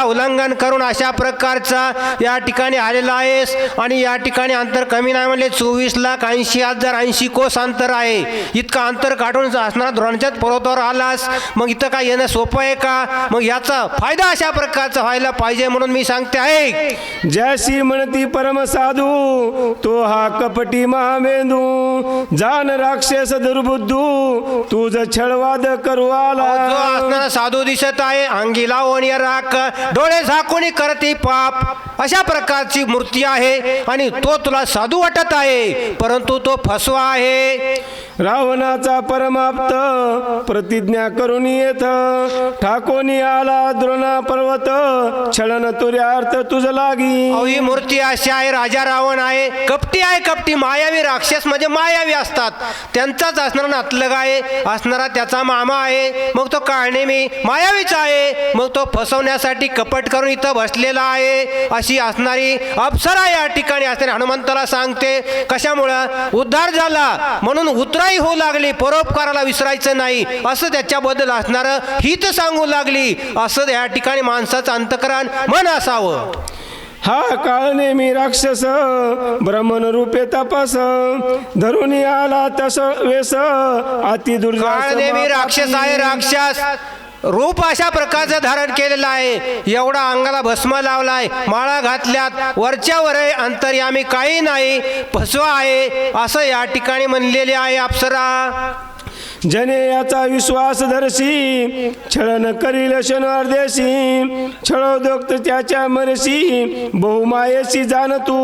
उल्लंघन करून अशा प्रकारचा या ठिकाणी आलेला आहेस आणि या ठिकाणी अंतर कमी नाही म्हणले 24,80,80 कोस अंतर आहे. इतकं अंतर काढून असणारा द्रोणाच्या पर्वतावर आलास, मग इथं काय येणं सोपं आहे का? मग याचा फायदा अशा प्रकारचा व्हायला पाहिजे म्हणून मी सांगते आहे. जैसी म्हणती परम साधू तो हा कपटी महामेंदू जान राक्षस दुर्बुद्धू तुझ छळवाद करू आला. जो असणारा साधू दिसत आहे, अंगी लावून या राख, डोळे झाकून करते पाप, अशा प्रकारची मूर्ती आहे आणि तो तुला साधू वाटत आहे, परंतु तो फसवा आहे. रावणाचा परमाप्त प्रतिज्ञा करून येत ठाकोनी आला द्रोणा पर्वत छळन तुर्यार्थ तुझ लागी. ही मूर्ती अशी आहे, राजा रावण आहे, कपटी आहे, कपटी मायावी. राक्षस म्हणजे मायावी असतात, त्यांचाच असणारा नातलग आहे, असणारा त्याचा मामा आहे, मग तो काळनेमी मायावीच आहे, मग तो फसवण्यासाठी कपट करून इथं बसलेला आहे. अशी असणारी अप्सरा या ठिकाणी असणारी हनुमंताला सांगते. कशामुळं? उद्धार झाला म्हणून उतराई होऊ लागली, परोपकाराला विसरायचं नाही असं त्याच्याबद्दल असणारं हित सांगू लागली. असं या ठिकाणी माणसाचं अंतकरण मन असावं. हा काळ नेमी राक्षस ब्रह्मन रूपे तपास धरून आला तस वेस अति काळ नेहमी राक्षस आहे, राक्षस रूप अशा प्रकारचं धारण केलेलं आहे, एवढा अंगाला भस्म लावलाय, माळा घातल्यात, वरच्यावर आहे, अंतर्यामी काही नाही, फसवा आहे असं या ठिकाणी म्हणलेले आहे अप्सरा. जने याचा विश्वास धरशी छळन करील शनिवार देशी छळोदोक्त त्याच्या मनशी बहुमायेशी जाण तू.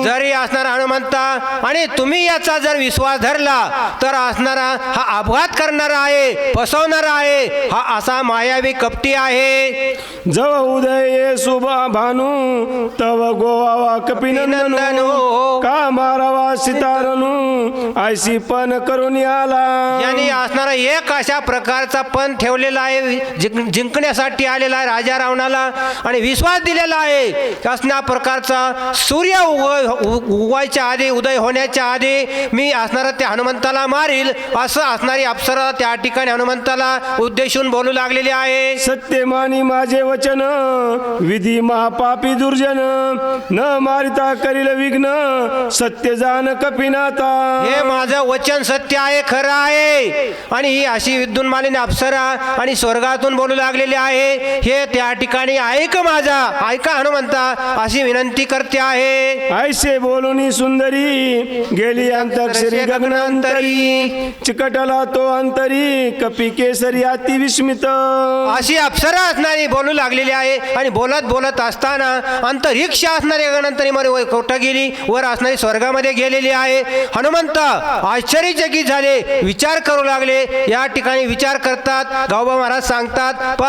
जरी असणारा हनुमंता आणि तुम्ही याचा जर विश्वास धरला तर असणारा हा अपघात करणारा आहे, फसवणारा आहे, हा असा मायावी कपटी आहे. जव उदय ये शुभा भानू तव गोवावा कपिनंदनू का मारावा सितारनू ऐशी पण करून आला. यांनी असणारा एक अशा प्रकारचा पण ठेवलेला आहे, जिंकण्यासाठी आलेला आहे राजा रावणाला आणि विश्वास दिलेला आहे. असण्या प्रकारचा सूर्य उगवायच्या आधी, उदय होण्याच्या आधी मी असणारा त्या हनुमंताला मारील असं असणारी अप्सरा त्या ठिकाणी हनुमंताला उद्देशून बोलू लागलेली आहे. सत्यमानी माझे वचन विधी महापापी दुर्जन न मारिता करील विघ्न सत्य जाण कपिनाथा. हे माझं वचन सत्य आहे, खरं आहे आणि ही अशी विद्युन मालिनी अप्सरा आणि स्वर्गातून बोलू लागलेली आहे. हे त्या ठिकाणी ऐक माझा, ऐका हनुमंता अशी विनंती करते आहे. ऐसे बोलूनी सुंदरी गेली अंतक्षरी गगनांतरी चिकटला तो अंतरी कपी केसरी अति विस्मित. अशी अप्सरा असणारी बोलू लागलेली आहे आणि बोलत बोलत असताना अंतरिक्ष असणारी गगनांतरी मध्ये कुठं गेली, वर असणारी स्वर्गामध्ये गेलेली आहे. हनुमंत आश्चर्यचकित झाले, विचार करू लागले. या ठिकाणी विचार करतात, गावबा महाराज सांगतात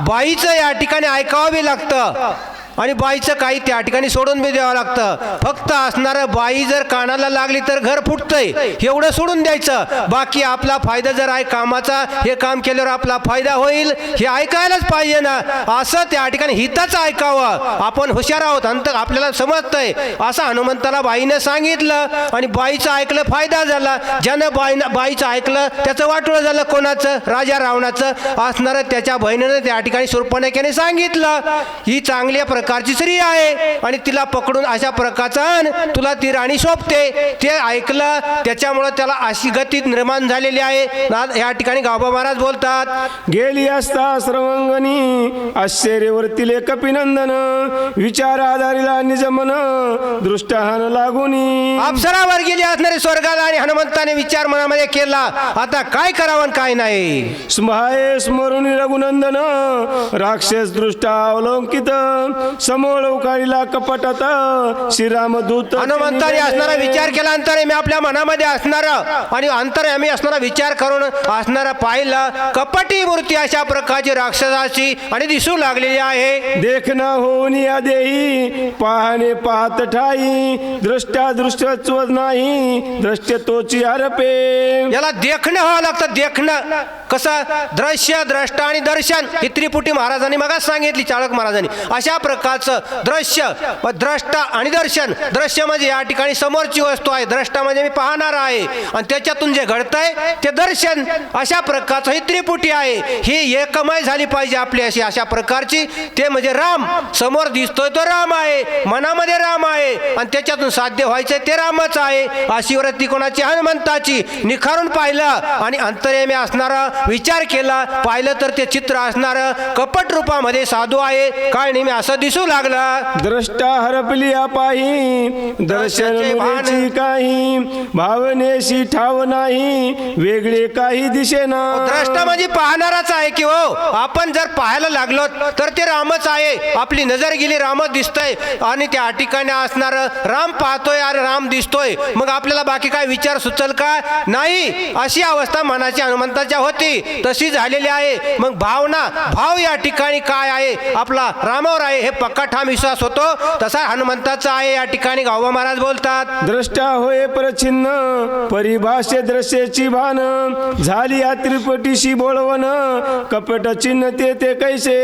बाईचं या ठिकाणी ऐकावं बी लागतं आणि बाईचं काही त्या ठिकाणी सोडून बी द्यावं लागतं. फक्त असणारं बाई जर कानाला लागली तर घर फुटतंय, एवढं सोडून द्यायचं. बाकी आपला फायदा जर आहे कामाचा, हे काम केल्यावर आपला फायदा होईल हे ऐकायलाच पाहिजे ना. असं त्या ठिकाणी हिताचं ऐकावं, आपण हुशार आहोत, अंत आपल्याला समजतंय असं हनुमंताला बाईनं सांगितलं आणि बाईचं ऐकलं, फायदा झाला. ज्यानं बाईचं ऐकलं त्याचं वाटोळं झालं. कोणाचं? राजा रावणाचं. असणारं त्याच्या बहिणीनं त्या ठिकाणी शूर्पणखेने सांगितलं ही चांगल्या प्रकारची स्त्री आहे आणि तिला पकडून अशा प्रकारचा तुला ती राणी शोभते. ते ऐकलं, त्याच्यामुळे त्याला अशी गती निर्माण झालेली आहे. या ठिकाणी गावबा महाराज बोलतात, गेली असता श्रवंगनी आश्चर्यवर्तीले कपिनंदन विचार आधारिला निजमन दृष्टहान लागुनी. अप्सरावर गेली असणारी स्वर्गाला आणि हनुमंताने विचार मनामध्ये केला, आता काय करावं काय नाही. स्महाये स्मरुनी रघुनंदन राक्षस दृष्टा अवलंकित समोळ उकाळीला कपटात श्रीरामदूत. हनुमंताने असणारा विचार केला, अंतरे मी आपल्या मनामध्ये असणारा आणि अंतरे आम्ही असणारा विचार करून असणारा पाहिला कपटी मूर्ती अशा प्रकारची राक्षसाची आणि दिसू लागलेली आहे. देखना होऊन या देही पाहणे पाहत ठाई दृष्ट्या दृष्टत्व नाही दृष्ट तोची हरपे. याला देखणं व्हावं लागतं. देखणं कसं? दृश्य, द्रष्टा आणि दर्शन ही त्रिपुटी महाराजांनी मगाच सांगितली, चाळक महाराजांनी. अशा प्रकार प्रकारचं दृश्य द्रष्टा आणि दर्शन. दृश्य म्हणजे या ठिकाणी समोरची वस्तू आहे, द्रष्टा म्हणजे मी पाहणार आहे, आणि त्याच्यातून जे घडतंय ते दर्शन. अशा प्रकारचं ही त्रिपुटी आहे, ही एकमय झाली पाहिजे आपली अशी अशा प्रकारची. ते म्हणजे राम, समोर दिसतोय तो राम आहे, मनामध्ये राम आहे, आणि त्याच्यातून साध्य व्हायचंय ते रामच आहे. अशी वृत्ती कोणाची? हनुमंताची. निखारून पाहिलं आणि अंतर्यामी असणारा विचार केला, पाहिलं तर ते चित्र असणार कपट रूपामध्ये साधू आहे. काय नेहमी असं दिसू लागला. द्रष्टा हरपली पाही, दर्शन मुलीची काही, भावनेशी ठाव नाही, वेगळे काही दिसेना. द्रष्टा म्हणजे पाहणाराच आहे की हो. आपण जर पाहायला लागलो तर ते रामच आहे. आपली नजर गेली रामच दिसतंय, आणि त्या ठिकाणी असणार राम पाहतोय आणि राम दिसतोय. मग आपल्याला बाकी काय विचार सुचल का? नाही. अशी अवस्था मनाची हनुमंताच्या होती, तशी झालेली आहे. मग भावना, भाव या ठिकाणी काय आहे? आपला रामावर आहे, हे पक्का ठाम विश्वास होतो. तसा हनुमंताचा आहे या ठिकाणी गावबा महाराज बोलतात. द्रष्टा होय परछिन्न, परिभाषे दृश्याची भान, झाली या त्रिपटीशी बोलवण, कपट चिन्ह ते कैसे.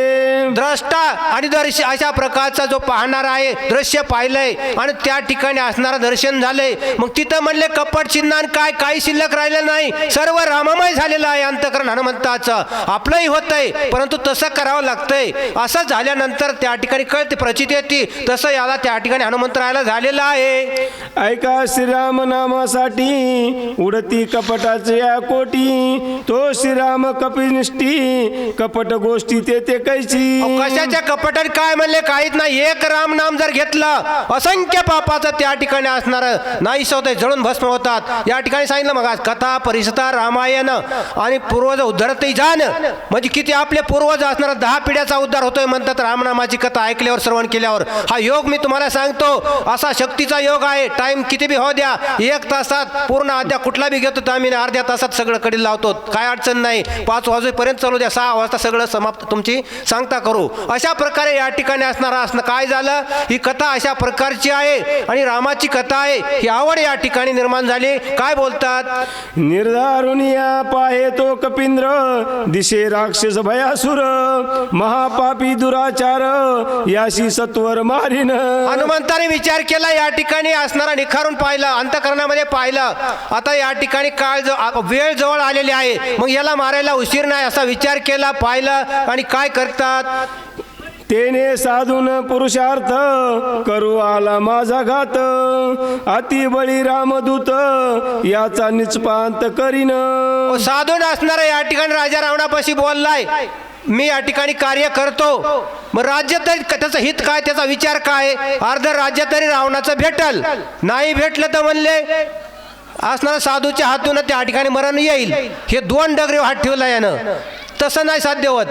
द्रष्टा आणि दर्शन अशा प्रकारचा जो पाहणार आहे, दृश्य पाहिलंय आणि त्या ठिकाणी असणारं दर्शन झालंय. मग तिथं म्हणले कपट चिन्ह काय काही शिल्लक राहिलं नाही, सर्व राममय झालेलं आहे अंतकरण हनुमंताचं. आपलंही होतंय, परंतु तसं करावं लागतंय. असं झाल्यानंतर त्या ठिकाणी कळते, प्रचिती येते. तसं याला त्या ठिकाणी हनुमंतरायाला झालेलं आहे. ऐका श्रीराम नामासाठी उडती कपटाचे या कोटी, तो श्रीराम कपिनिष्ठी, कपट गोष्टी ते कैची. कशाच्या कपटात काय म्हणले? काहीच नाही. एक राम नाम जर घेतलं, असंख्य पापाचं त्या ठिकाणी असणार नाहीस होत, जळून भस्म होतात. या ठिकाणी सांगितलं मग कथा परिसता रामायण आणि पूर्वज उद्धारते जाण, म्हणजे किती आपले पूर्वज असणार 10 पिढ्याचा उद्धार होतोय म्हणतात रामनामाची कथा ऐकल्यावर, श्रवण केल्यावर. हा योग मी तुम्हाला सांगतो, असा शक्तीचा योग आहे. टाइम किती बी हो द्या, 1 तासात पूर्ण अध्याय कुठला बी घेतो तर आम्ही अर्ध्या तासात सगळं कडे लावतो, काय अडचण नाही. 5 वाजेपर्यंत चालू द्या, 6 वाजता सगळं समाप्त तुमची सांगता करू. अशा प्रकारे या ठिकाणी असणारा असणं काय झालं, ही कथा अशा प्रकारची आहे आणि रामाची कथा आहे. ही आवड या ठिकाणी निर्माण झाली. काय बोलतात? निर्धारुनिया पाहे तो कपिंद्र, दिशे राक्षस भयासुर, महापापी दुराचार, याशी सत्वर मारीन. हनुमंताने विचार केला, या ठिकाणी असणारा निखारून पाहिलं, अंतःकरणामध्ये पाहिलं. आता या ठिकाणी वेळ जवळ आलेली आहे, मग याला मारायला उशीर नाही असा विचार केला, पाहिलं. आणि काय करतात? तेने साधून पुरुषार्थ, करू आला माझा घात, अति बळी रामदूत, याचा निष्पांत करीन. साधून असणारा या ठिकाणी राजा रावणापाशी बोललाय, मी या ठिकाणी कार्य करतो. मग राज्य तरी त्याचं हित काय, त्याचा विचार काय? अर्ध राज्य तरी रावणाचं भेटल, नाही भेटलं तर म्हणले असणारा साधूच्या हातून त्या ठिकाणी मरण येईल. हे 2 डगरे हात ठेवला यानं. तसं नाही साध्य होत.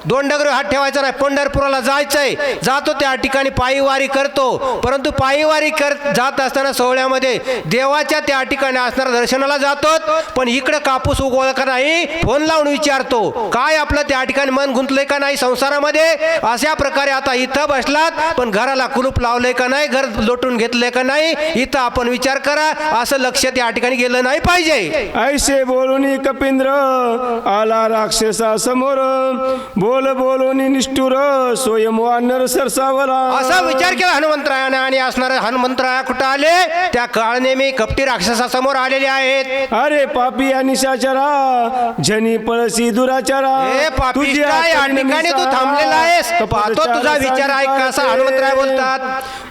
2 डगरे हात ठेवायचा नाही. पंढरपुराला जायचंय, जातो त्या ठिकाणी पायीवारी करतो. परंतु पायीवारी जात असताना सोहळ्यामध्ये देवाच्या त्या ठिकाणी असणाऱ्या दर्शनाला जातो. पण इकडे कापूस उगवला का नाही फोन लावून विचारतो, काय आपलं त्या ठिकाणी मन गुंतलंय का नाही संसारामध्ये. अशा प्रकारे आता इथं बसलात, पण घराला कुलूप लावलंय का नाही, घर लोटून घेतलंय का नाही, इथं आपण विचार करा. असं लक्ष त्या ठिकाणी गेलं नाही पाहिजे. ऐसे बोलून कपिंद्र, आला राक्षसा समोर, बोलून निष्ठुर, स्वयं वानर सरसावला. असा विचार केला हनुमंतरायाने. आणि असणारे हनुमंतराया कुठं आले? त्या काळनेमी कपटी राक्षसासमोर आलेले आहेत. अरे पापी आणि निशाचरा, जनी पळसी दुराचारा, हे पापिष्टा, या ठिकाणी तू थांबलेला आहेस, पाहतो तुझा विचार आहे कसा. हनुमंतराय बोलतात,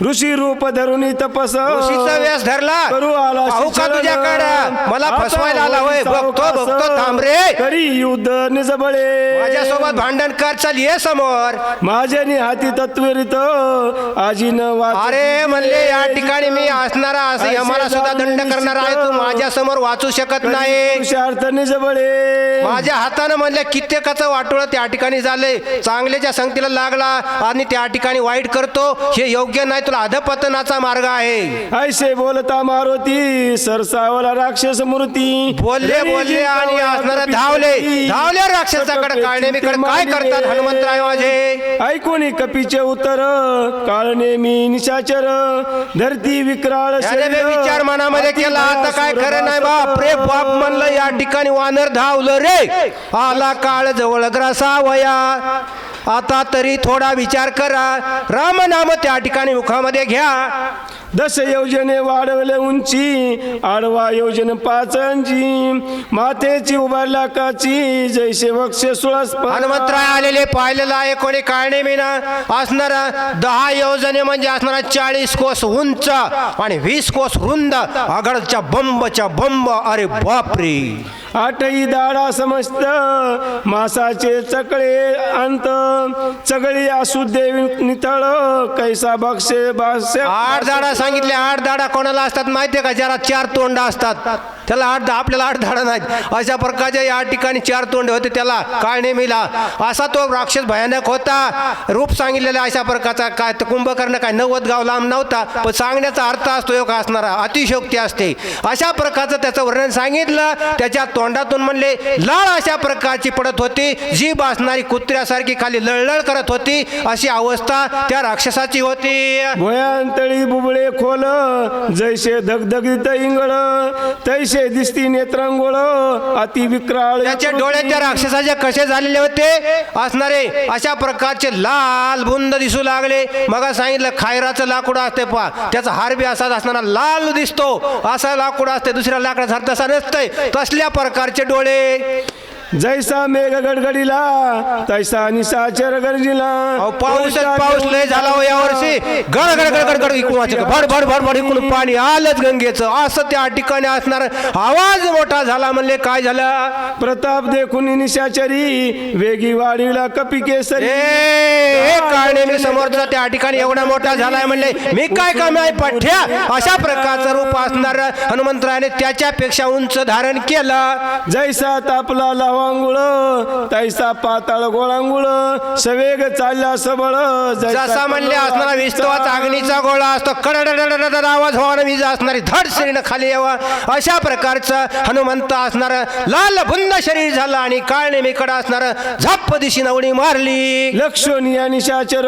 ऋषी रूप धरून तपस, ऋषीचा वेश धरला, करू आला पाहू का तुझ्याकडं, मला फसवायला आला होय, बघतो थांब रे, करी युद्ध निजबळे, माझ्यासोबत भांडण कर, चल ये समोर. माझ्यानी हाती तत्वरित आजी न वाच. अरे म्हणले या ठिकाणी मी असणारा असं यमाला सुद्धा दंड करणार आहे, तू माझ्या समोर वाचू शकत नाही. पुरुषार्थ निजबळे, माझ्या हातानं म्हणले कित्येकाचं वाटोळ त्या ठिकाणी झालंय. चांगल्याच्या संगतीला लागला आणि त्या ठिकाणी वाईट करतो, हे योग्य नाही. तुला अधपतनाचा मार्ग आहे. ऐसे बोलता मारुती, सरसावला राक्षस मूर्ती. बोलले आणि असणारे धावले राक्षसाकडे. काळनेमीकडे काय करतात हनुमंतराय माझे? ऐकून कपीचे उत्तर, काळनेमी निशाचर, धरती विक्राळ विचार मनामध्ये केला, आता काय खरं नाही बाप रे बाप म्हणलं. या ठिकाणी वानर धावलं रे, आला काळ जवळ ग्रासावया. आता तरी थोडा विचार करा, रामनाम त्या ठिकाणी मुखामध्ये घ्या. 10 योजने वाढवले उंची, आडवा योजन 5 अंची, मातेची उभारला काची, जैसे वक्ष 16 हनुमंतराय आलेले पाहिलेलं आहे. कोणी काळणे मीना असणारा 10 योजने म्हणजे असणारा 40 कोस उंच आणि 20 कोस रुंद, आगळच्या बंब. अरे बापरे. 8 दाडा समस्त, मासाचे चकळे अंत, चगळी असू देवी नितळ, कैसा बक्षे 8 दाडा सांगितले. 8 दाडा कोणाला असतात माहितीये का? ज्याला 4 तोंड असतात त्याला 8 आपल्याला 8 दाडा नाहीत. अशा प्रकारच्या या ठिकाणी 4 तोंड होते त्याला काळणे मिला. असा तो राक्षस भयानक होता. रूप सांगितलेला अशा प्रकारचा. काय तर कुंभकर्ण काय 90 गाव लांब नव्हता, पण सांगण्याचा अर्थ असतो योग असणारा, अतिशयोक्ती असते. अशा प्रकारचं त्याचं वर्णन सांगितलं. त्याच्या तोंडातून म्हणले लाळ अशा प्रकारची पडत होती, जीभ असणारी कुत्र्यासारखी खाली लळलळ करत होती. अशी अवस्था त्या राक्षसाची होती. भयांतळी बुबळे खोल, जैसे धगधगित इंगळ, तैसे दिसती नेत्रांगोळ, अति विक्राळ. त्याचे डोळे त्या राक्षसाचे कसे झालेले होते असणारे, अशा प्रकारचे लाल बुंद दिसू लागले. मग सांगितलं खायराचं लाकूड असते पहा, त्याचा हार बी असाच असणारा लाल दिसतो. असा लाकूड असते, दुसऱ्या लाकडासारखं तसा नसतंय. तसल्या प्रकारचे डोळे. जैसा मेघ गडगडीला, तैसा निशाचर गरजिला. पाऊस लय झाला हो यावर्षी. गड इकडून भड इकडून पाणी आलंच गंगेचं. असं त्या ठिकाणी असणार. आवाज मोठा झाला. म्हणले काय झालं? प्रताप देखून निशाचरी, वेगी वाढीला कपी केसरी. काळणे मी समोरचा त्या ठिकाणी एवढा मोठा झालाय. म्हणले मी काय काम आहे पठ्या. अशा प्रकारचं रूप असणार हनुमंतरायाने त्याच्यापेक्षा उंच धारण केलं. जैसा तापला लावांगुळ, तैसा पाताळ गोळांगुळ, सवेग चालला सबळ. जसा म्हणले असणारा विस्तवाचा अग्नीचा गोळा असतो, कडड आवाज व्हावा, वीज असणारी धड शरीर खाली यावा. अशा प्रकारचं हनुमंत असणार लाल बुंद शरीर झालं. आणि काळणे मेकडा असणार झप्प दिशीनं उडी मारली. लक्षणी आणि निशाचर,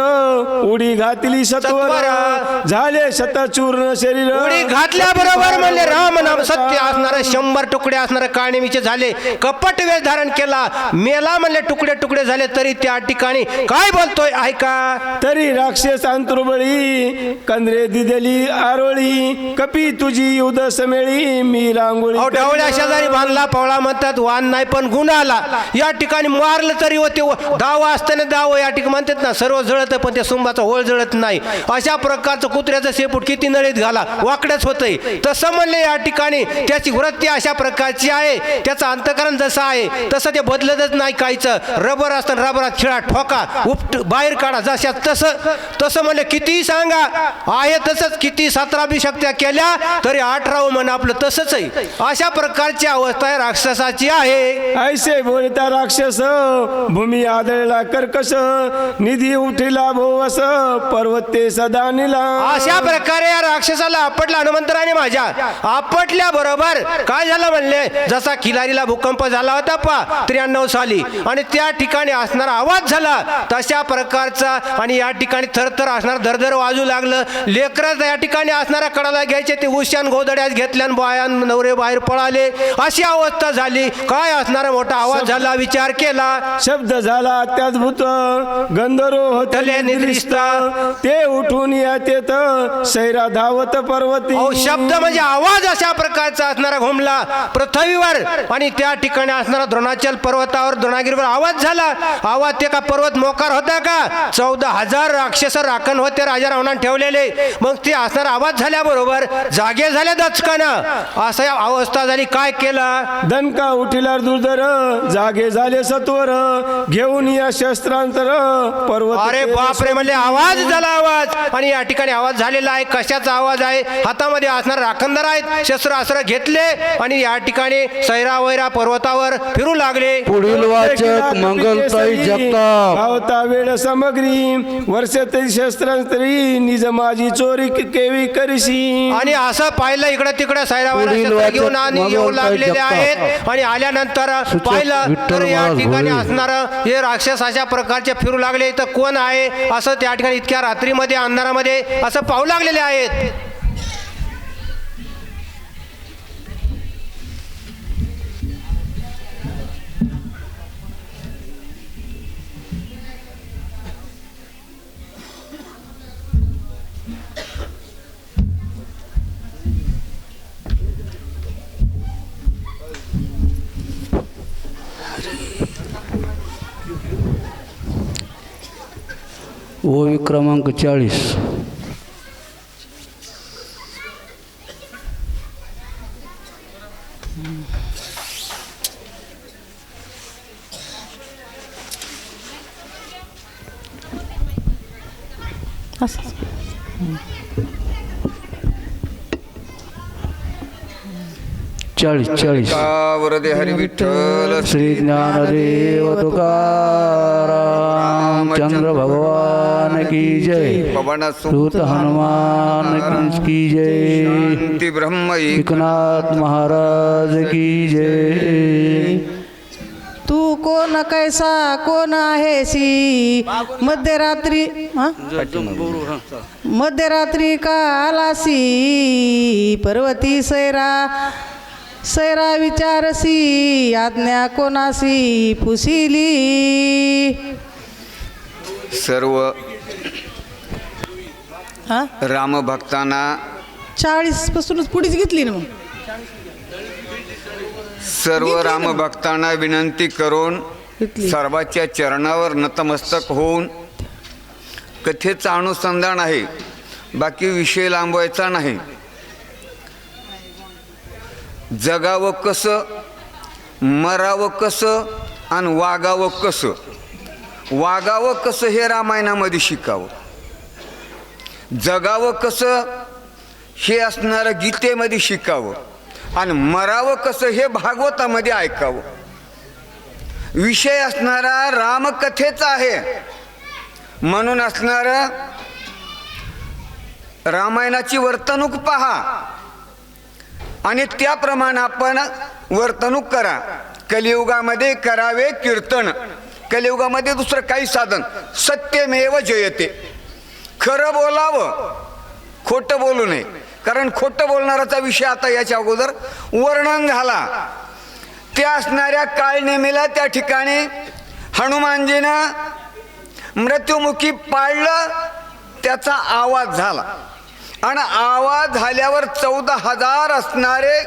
उडी घातली सत्वर, झाले शतचूर्ण शरीर. उडी घातल्याबरोबर म्हणले राम नाम सत्य असणार 100 तुकडे असणार काळणेमीचे झाले. कपट वेश धारण केला. मेला म्हणले तुकडे झाले. तरी त्या ठिकाणी काय बोलतोय ऐका. तरी राक्षस अंतरुबळी, कंद्रे दिदली आरोळी, कपी तुझी युध समेळी, मी रांगोळी. ढवळ्या शेजारी बांधला पवळा म्हणतात, वान नाही पण गुण आला. या ठिकाणी मारलं तरी होते. दाव असताना दाव या ठिकाणी म्हणतात ना, सर्व जळत पण त्या सुंबाचा ओळ जळत नाही. अशा प्रकारचं कुत्र्याचं शेपूट किती नळीत घाला वाकड्याच होतंय. तसं म्हणले या ठिकाणी त्याची वृत्ती अशा प्रकारची आहे. त्याचं अंतकरण जसं आहे तसं ते बदलतच नाही. काहीच रबर असताना रबरात खिळा ठोका बाहेर काढा जशा तसं म्हणले. किती सांगा आहे तसंच. किती 17 शक्त्या केल्या तरी 18 मन आपलं तसंच आहे. अशा प्रकारची अवस्था राक्षसाची आहे. ऐसे बोलता राक्षस, भूमी आदळला कर्कश, निधी उठिला भोवस, पर्वते सदा निला. अशा प्रकारे या राक्षसाला आपटला हनुमंतराने. माझ्या आपटल्या बरोबर काय झालं म्हणले, जसा किलारीला भूकंप झाला होता पा 93 साली आणि त्या ठिकाणी असणारा आवाज झाला तशा प्रकारचा. आणि या ठिकाणी थरथर असणार धरधर वाजू लागलं. लेकरं या ठिकाणी असणारा कडाला घ्यायचे ते उशान गोदड्यात घेतल्यान बायान नवरे बाहेर पळाले. अशी अवस्था झाली. काय असणारा मोठा आवाज झाला. विचार केला. शब्द झाला अत्याद्भुत, गंधर्व होतले निद्रिस्त, ते उठून येतेत सैरा धावत पर्वती. शब्द म्हणजे आवाज अशा प्रकारचा असणारा घुमला पृथ्वीवर. आणि त्या ठिकाणी असणारा द्रोणाचल पर्वतावर द्रोणागिरीवर आवाज झाला. आवाज ते का पर्वत मोकार होता का? 14,000 राक्षस राखण होते राजा रावणाने ठेवलेले. मग ते असणारा आवाज झाल्याबरोबर जागे झाल्या दचकानं. असा अवस्था झाली. काय केला? दणका उठिला दुर्धर, जागे झाले सत्वर, घेऊन या शस्त्रांतर पर्वत. अरे बापरे म्हणले आवाज झाला आवाज. आणि या ठिकाणी आवाज झालेला आहे. कशाचा आवाज आहे? हातामध्ये असणार राखणदार आहेत. शस्त्र अस्त्र घेतले आणि या ठिकाणी सैरा वैरा पर्वतावर फिरू लागले. पुढील वाचक मंगलताई जगताप. भावता वेळ सामग्री, वर्षातरी शस्त्रांतरी, निज माझी चोरी केवी करशी. आणि असं पाहिलं इकडे तिकडे सैरा वैरा शस्त्र घेऊन आणि येऊ लागलेले आहेत. आणि आल्यानंतर पाहिलं तर या ठिकाणी असणार हे राक्षस अशा प्रकारचे फिरू लागले. तर कोण आहे असं त्या ठिकाणी इतक्या रात्रीमध्ये अंधारामध्ये असं पाहू लागलेले आहेत. ओवी क्रमांक 40. असं 40. वरदे हरी विठ्ठल श्री ज्ञानदेव तुकाराम चंद्र भगवान की जय. पवन सूत हनुमान की जय. शांती ब्रह्म एकनाथ महाराज की जय. तू कोण कैसा कोण आहेसी मध्यरात्री मध्यरात्री का आलासी पर्वती सैरा विचारसी आज्ञा कोणासी पुसिली. सर्व हा रामभक्तांना 40 पासूनच पुढेच घेतली ना मग. सर्व रामभक्तांना विनंती करून घेतली. सर्वाच्या चरणावर नतमस्तक होऊन कथेचं अनुसंधान आहे, बाकी विषय लांबवायचा नाही. जगावं कसं, मरावं कसं आणि वागावं कसं. वागावं कसं हे रामायणामध्ये शिकावं, जगावं कसं हे असणारं गीतेमध्ये शिकावं आणि मरावं कसं हे भागवतामध्ये ऐकावं. विषय असणारा रामकथेचा आहे म्हणून असणारं रामायणाची वर्तणूक पहा आणि त्याप्रमाणे आपण वर्तणूक करा. कलियुगामध्ये करावे कीर्तन. कलियुगामध्ये दुसरं काही साधन. सत्यमेव जयते. खरं बोलावं, खोटं बोलू नये. कारण खोटं बोलणाराचा विषय आता याच्या अगोदर वर्णन झाला. त्या असणाऱ्या काळनेमीला त्या ठिकाणी हनुमानजीनं मृत्युमुखी पाडलं. त्याचा आवाज झाला आणि आवाज झाल्यावर 14,000 असणारे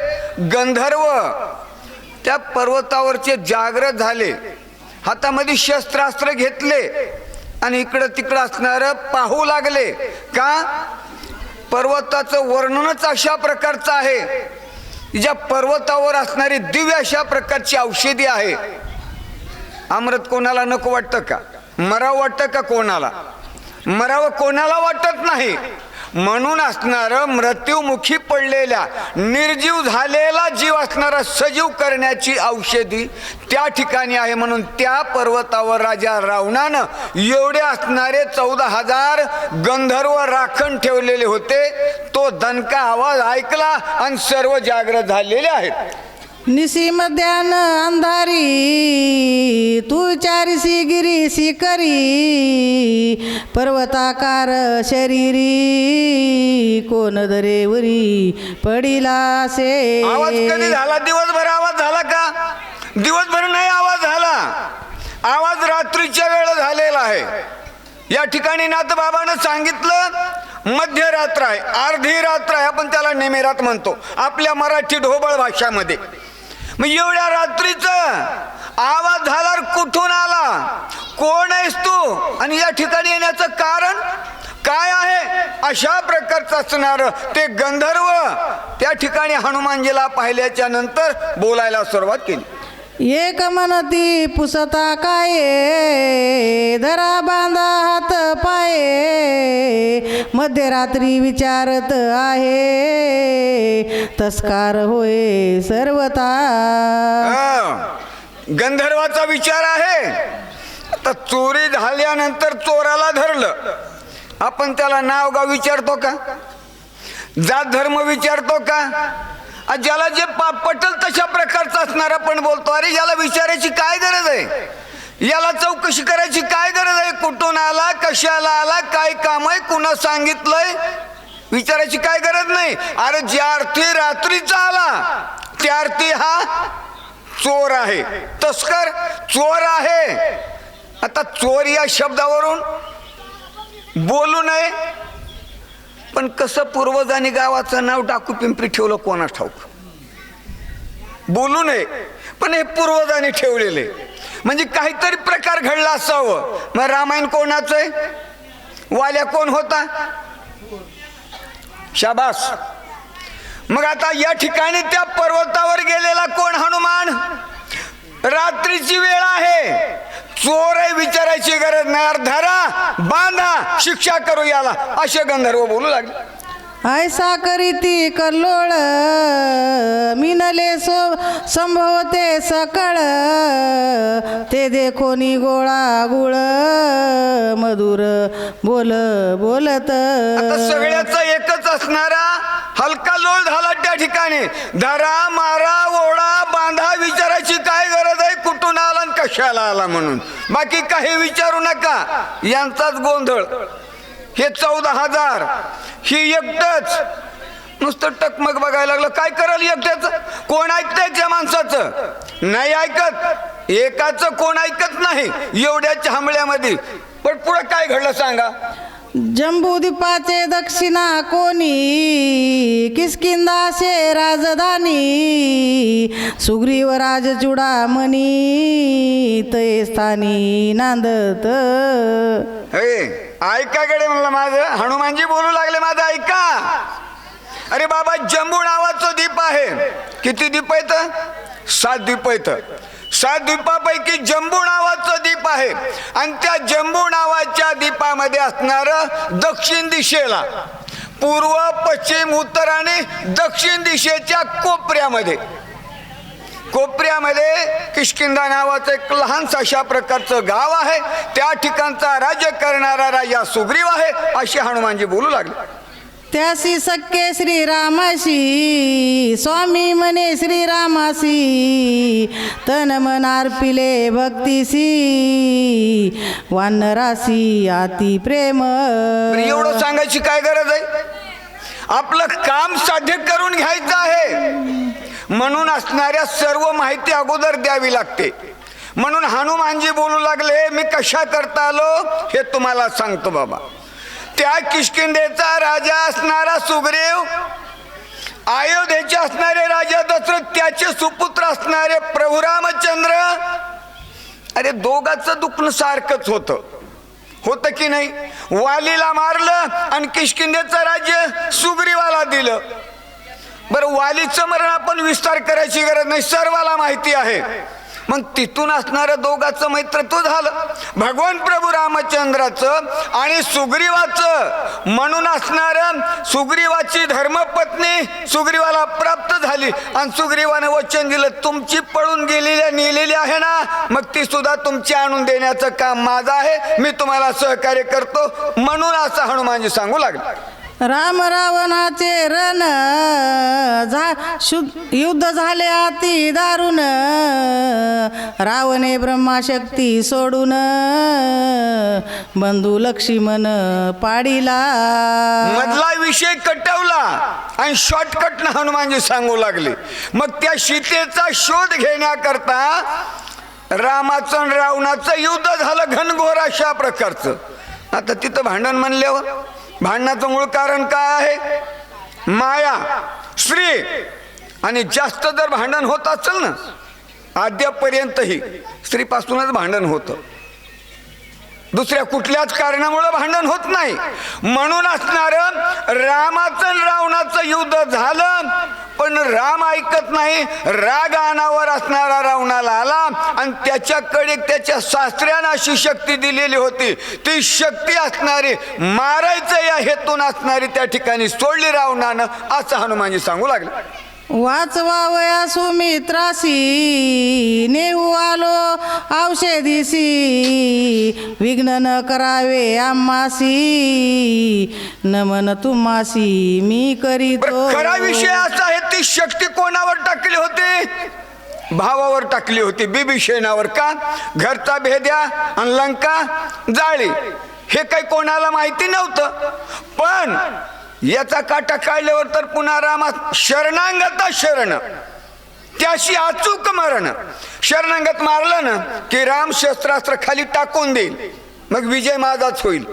गंधर्व त्या पर्वतावरचे जागृत झाले. हातामध्ये शस्त्रास्त्र घेतले आणि इकडं तिकडं असणारं पाहू लागले. का? पर्वताचं वर्णनच अशा प्रकारचं आहे. ज्या पर्वतावर असणारी दिव्य अशा प्रकारची औषधी आहे. अमृत कोणाला नको वाटतं का? मरावं वाटतं का कोणाला? मरावं कोणाला वाटत नाही. म्हणून असणारं मृत्युमुखी पडलेल्या निर्जीव झालेला जीव असणारा सजीव करण्याची औषधी त्या ठिकाणी आहे. म्हणून त्या पर्वतावर राजा रावणानं एवढे असणारे 14,000 गंधर्व राखण ठेवलेले होते. तो दणका आवाज ऐकला आणि सर्व जागृत झालेले आहेत. निसी मध्यान अंधारी तू चारिसी गिरीसी करी पर्वताकार शरीरी कोण दरेवरी पडिलासे. आवाज कधी झाला? दिवसभर आवाज झाला का? दिवसभर नाही आवाज झाला. आवाज रात्रीच्या वेळ झालेला आहे. या ठिकाणी नाथबाबानं सांगितलं मध्यरात्र आहे, अर्धी रात्र आहे. आपण त्याला निमेरात म्हणतो आपल्या मराठी ढोबळ भाषामध्ये. मग एवढ्या रात्रीचा आवाज झाला कुठून आला? कोण आहेस तू आणि या ठिकाणी येण्याचं कारण काय आहे? अशा प्रकारचं असणार ते गंधर्व त्या ठिकाणी हनुमानजीला पाहिल्याच्या नंतर बोलायला सुरुवात केली. एक मनती पुसता काय धरा बांधा हात पाये मध्यरात्री विचारत आहे तस्कार होय सर्वता. गंधर्वाचा विचार आहे. आता चोरी झाल्यानंतर चोराला धरलं, आपण त्याला नाव गाव विचारतो का? जात धर्म विचारतो का? ज्याला जे पटल तशा प्रकारचा असणार आपण बोलतो. अरे याला विचारायची काय गरज आहे? याला चौकशी करायची काय गरज आहे? कुठून आला, कशाला आला, काय काम आहे, कुणा सांगितलंय, विचारायची काय गरज नाही. अरे ज्या अर्थी रात्रीचा आला त्या अर्थी हा चोर आहे, तस्कर चोर आहे. आता चोर या शब्दावरून बोलू नये, पण कसं पूर्वजांनी गावाचं नाव टाकू पिंपरी ठेवलं कोणास ठाऊक. बोलू नये पण हे पूर्वजांनी ठेवलेले म्हणजे काहीतरी प्रकार घडला असावं. मग रामायण कोणाचं आहे? वाल्या कोण होता? शाबास. मग आता या ठिकाणी त्या पर्वतावर गेलेला कोण? हनुमान. रात्रीची वेळ आहे, चोर आहे, विचारायची गरज नाही. धरा, बांधा, शिक्षा करू याला, असे गंधर्व बोलू लागले. ऐसा करीती कल्लोळ मिनले संभवते सकळ ते देखोनी गोळा गुळ मधुर बोलत. आता सगळ्याचा एकच असणारा हलका लोळ झाला त्या ठिकाणी. धरा, मारा, ओढा, बांधा, विचारायची काय गरज आहे? कुठून आला आणि कशाला आला म्हणून. बाकी काही विचारू नका. यांचाच गोंधळ. हे 14,000 ही एकटच नुसतं टकमक बघायला लागलं. काय कराल एकट्याच? कोण ऐकतंय त्या माणसाचं? नाही ऐकत. एकाचं कोण ऐकत नाही एवढ्या हमल्यामध्ये. पण पुढे काय घडलं सांगा. जंबूद्वीपाचे दक्षिणा कोणी किष्किंधाचे राजधानी सुग्रीव राज चुडामणी तये स्थानी नांदत. हे ऐका गडे म्हणलं माझं. हनुमानजी बोलू लागले माझं ऐका. अरे बाबा, जंबू नावाचं द्वीप आहे. किती द्वीप आहेत? 7 द्वीप आहेत. 7 द्वीपापैकी जंबू नावाचं द्वीप आहे. आणि त्या जंबू नावाच्या द्वीपामध्ये असणारं दक्षिण दिशेला, पूर्व, पश्चिम, उत्तर आणि दक्षिण दिशेच्या कोपऱ्यामध्ये किष्किंधा नावाचं एक लहानसं अशा प्रकारचं गाव आहे. त्या ठिकाणचा राज्य करणारा राजा सुग्रीव आहे, असे हनुमानजी बोलू लागले. त्यासी सख्ये श्रीरामाशी स्वामी म्हणे श्रीरामासी तन मन अर्पिले भक्तीसी वानरासी अति प्रेम. एवढं सांगायची काय गरज आहे? आपलं काम साध्य करून घ्यायचं आहे म्हणून असणाऱ्या सर्व माहिती अगोदर द्यावी लागते. म्हणून हनुमानजी बोलू लागले, मी कशा करता आलो हे तुम्हाला सांगतो बाबा. त्या किष्किंधेचा राजा असणारा सुग्रीव, अयोध्येचे असणारे राजा दशरथ, त्याचे सुपुत्र असणारे प्रभू रामचंद्र, अरे दोघांचं दुखणं सारखंच होतं की नाही? वालीला मारलं आणि किष्किंधेचं राज्य सुग्रीवाला दिलं. बरं, वालीचं मरण आपण विस्तार करायची गरज नाही, सर्वाला माहिती आहे. मग तिथून असणारं दोघांचं मैत्रत्व झालं. भगवान प्रभू रामचंद्राचं आणि सुग्रीवाचं म्हणून असणारं सुग्रीवाची धर्मपत्नी सुग्रीवाला प्राप्त झाली. आणि सुग्रीवाने वचन दिलं, तुमची पळून गेलेली नेलेली आहे ना, मग ती सुद्धा तुमची आणून देण्याचं काम माझं आहे, मी तुम्हाला सहकार्य करतो. म्हणून असं हनुमानजी सांगू लागले. राम रावणाचे रण युद्ध झाले अति दारुण रावणे ब्रह्माशक्ती सोडून बंधू लक्ष्मण पाडीला. मधला विषय कटवला आणि शॉर्टकट हनुमानजी सांगू लागले. मग त्या सीतेचा शोध घेण्याकरता रामाचं आणि रावणाचं युद्ध झालं, घनघोर अशा प्रकारचं. आता तिथं भांडण म्हणल्यावर भांडणाचं मूळ कारण काय आहे? माया, स्त्री. आणि जास्त जर भांडण होत असेल ना, अद्यापर्यंतही स्त्रीपासूनच भांडण होतं, दुसऱ्या कुठल्याच कारणामुळे भांडण होत नाही. म्हणून असणारं रामाचं आणि रावणाचं युद्ध झालं, पण राम ऐकत नाही. राग अनावर असणारा रावणाला आला आणि त्याच्याकडे त्याच्या सासऱ्यानं अशी शक्ती दिलेली होती, ती शक्ती असणारी मारायचं या हेतून असणारी त्या ठिकाणी सोडली रावणानं, असं हनुमानजी सांगू लागले. वाचवावया सुमित्रासी नेहू आलो औषधीसी विघ्न न करावे आम्हासी नमन तुम्हासी मी करीतो. खरा विषय असा आहे, ती शक्ती कोणावर टाकली होती? भावावर टाकली होती, बिभीषणावर. का? घरचा भेद्या आणि लंका जाळी, हे काही कोणाला माहिती नव्हतं. पण याचा काटा काढल्यावर तर पुन्हा रामा शरणांगता शरण, त्याशी अचूक मरण. शरणांगत मारलं ना की राम शस्त्रास्त्र खाली टाकून देईल. मग विजय माझाच होईल.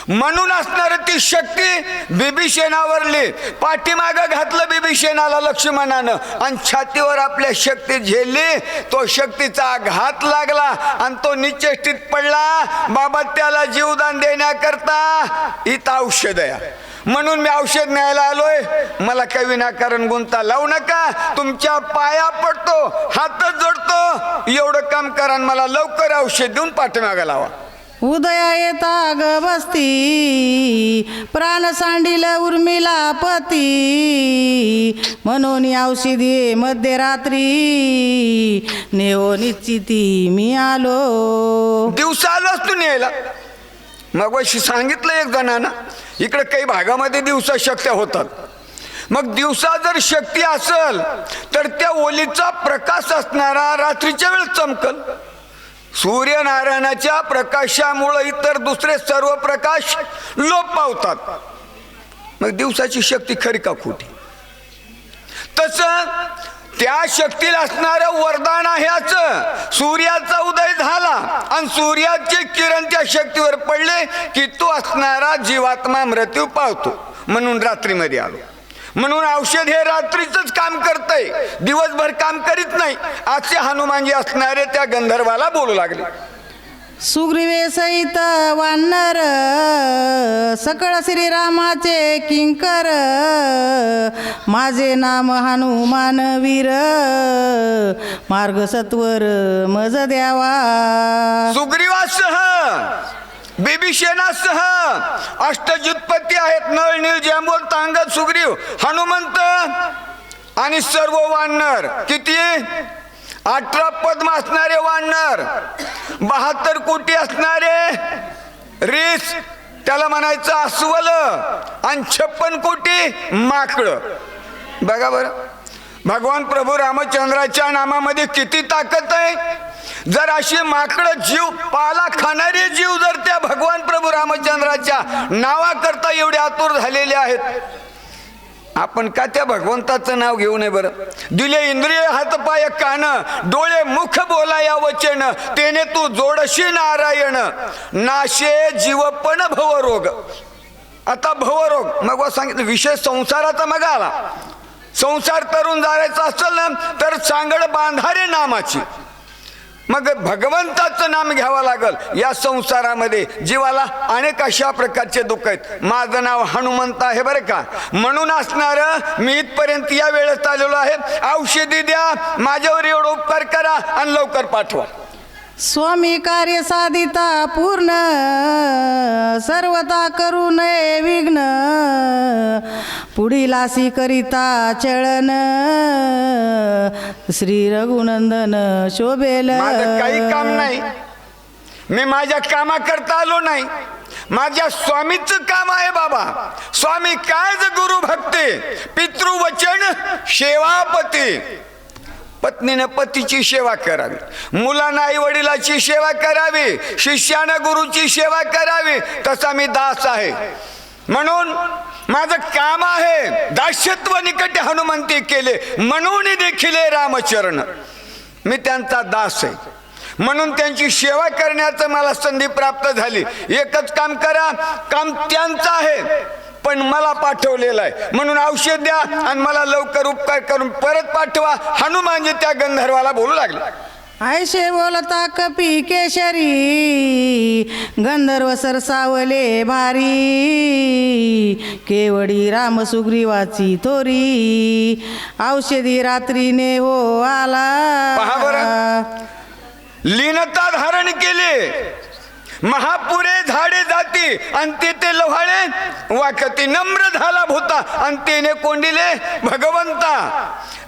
म्हणून असणार ती शक्ती बिभीषणावरली. पाठीमागं घातलं बिभीषणाला लक्ष्मणानं आणि छातीवर आपल्या शक्ती झेलली. तो शक्तीचा घात लागला आणि तो निचेष्टित पडला. बाबा त्याला जीवदान देण्याकरता इथं औषध आहे, म्हणून मी औषध न्यायला आलोय. मला काही विनाकारण गुंता लावू नका. तुमच्या पाया पडतो, हातच जोडतो. एवढं काम करा आणि मला लवकर औषध देऊन पाठीमागा लावा. उदया येता ग बसती प्राण सांडिल उर्मिला पती म्हणून औषधी मध्यरात्री नेओ निश्चिती मी आलो. दिवसा आलोच तू न्यायला. मग वशी सांगितलं एक जणांना, इकडे काही भागामध्ये दिवसा शक्त्या होतात. मग दिवसा जर शक्ती असेल तर त्या ओलीचा प्रकाश असणारा रात्रीच्या वेळ चमकल. सूर्यनारायणाच्या प्रकाशामुळे इतर दुसरे सर्व प्रकाश लोप पावतात. मग दिवसाची शक्ती खरी का खोटी? तसं त्या शक्तीला असणारं वरदान आहे याचं. सूर्याचा उदय झाला आणि सूर्याचे किरण त्या शक्तीवर पडले की तो असणारा जीवात्मा मृत्यू पावतो. म्हणून रात्रीमध्ये आलो. म्हणून औषध हे रात्रीच काम करतंय, दिवसभर काम करीत नाही. असे हनुमानजी असणारे त्या गंधर्वाला बोलू लागले. सुग्रीवे सहित वानर सकळ श्रीरामाचे किंकर माझे नाम हनुमान वीर मार्ग सत्वर मज द्यावा. सुग्रीवासह बिभीषणासह अष्टजुत्पत्ती आहेत. नळ नील जांबूल तांगद सुग्रीव हनुमंत आणि सर्व वानर. किती? 18 पद्म असणारे वानर, 72 कोटी असणारे रेस त्याला म्हणायचं अस्वल आणि 56 कोटी माकड. बघा बरं, भगवान प्रभू रामचंद्राच्या नामामध्ये किती ताकद आहे. जर अशी माकड जीव पाला खाणारे जीव जर त्या भगवान प्रभू रामचंद्राच्या नावाकरता एवढे आतुर झालेले आहेत, आपण का त्या भगवंताचं नाव घेऊ नये बरं? दिले इंद्रिय हातपाय कान, डोळे मुख बोलाया वचन, तेने तू जोडशी नारायण, नाशे जीवपण भवरोग. आता भवरोग मग सांगितलं विषय संसाराचा. मग आला संसार तरुण जायचा असेल ना तर सांगड बांधारे नामाची. मग भगवंताचं नाम घ्यावं लागल. या संसारामध्ये जीवाला अनेक अशा प्रकारचे दुःख आहेत. माझं नाव हनुमंत आहे बरं का. म्हणून असणार मी इथपर्यंत या वेळेत आलेलो आहे. औषधी द्या, माझ्यावर एवढं उपकार करा आणि लवकर पाठवा. स्वामी कार्य साधिता पूर्ण सर्वता करू नये विघ्न पुढील आसी करिता चळन श्री रघुनंदन शोभेल. माझं काही काम नाही, मी माझ्या कामाकरता आलो नाही. माझ्या स्वामीचं काम आहे बाबा. स्वामी काय गुरु भक्ती, पितृवचन सेवापती. पत्नीने पतीची सेवा करावी, मुलांना आई वडिलाची सेवा करावी, शिष्यानं गुरुची सेवा करावी. तसा मी दास आहे, म्हणून माझं काम आहे. दास्यत्व निकटे हनुमंती केले, म्हणून देखील रामचरण. मी त्यांचा दास आहे, म्हणून त्यांची सेवा करण्याचं मला संधी प्राप्त झाली. एकच काम करा, काम त्यांचं आहे पण मला पाठवलेलं आहे. म्हणून औषध द्या आणि मला लवकर उपकार करून परत पाठवा. हनुमानजी त्या गंधर्वाला बोलू लागले. ऐशे बोलता कपी केशरी गंधर्व सरसावले भारी केवडी राम सुग्रीवाची थोरी औषधी रात्रीने हो आला. पहा बरं, लीनता धारण केले, महापुरे झाडे जाती आणि ते लोहाळे वाकती. नम्र झाला भूता आणि तेने कोंडिले भगवंता.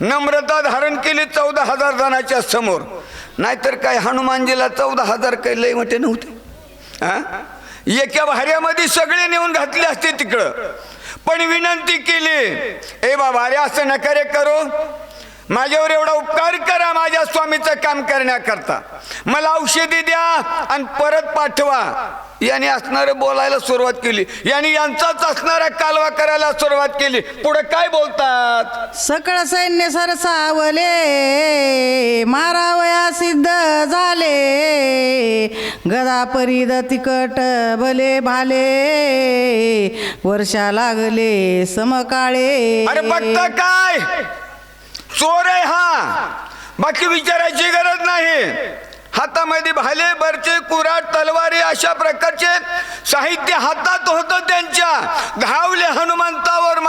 नम्रता धारण केली 14,000 जणांच्या समोर. नाहीतर काय हनुमानजीला 14,000 काही लय मोठे नव्हते. एका भाऱ्यामध्ये सगळे नेऊन घातले असते तिकडं. पण विनंती केली, ए बाबा अरे असं नका रे करो, माझ्यावर एवढा उपकार करा माझ्या स्वामीचं काम करण्याकरता. मला औषधी द्या आणि परत पाठवा. याने असणारं बोलायला सुरुवात केली, याने यांचाच असणारा कालवा करायला सुरुवात केली. पुढे काय बोलतात? सकळ सैन्य सरसावले मारावया सिद्ध झाले गदा परिद तिकट भले भाले वर्षा लागले समकाळे. अरे बघता काय चोर आहे हा, बाकी विचारायची गरज नाही. हातामध्ये भाले बरचे कुऱ्हाड तलवारी अशा प्रकारचे साहित्य हातात होतं त्यांच्या. धावले हनुमंत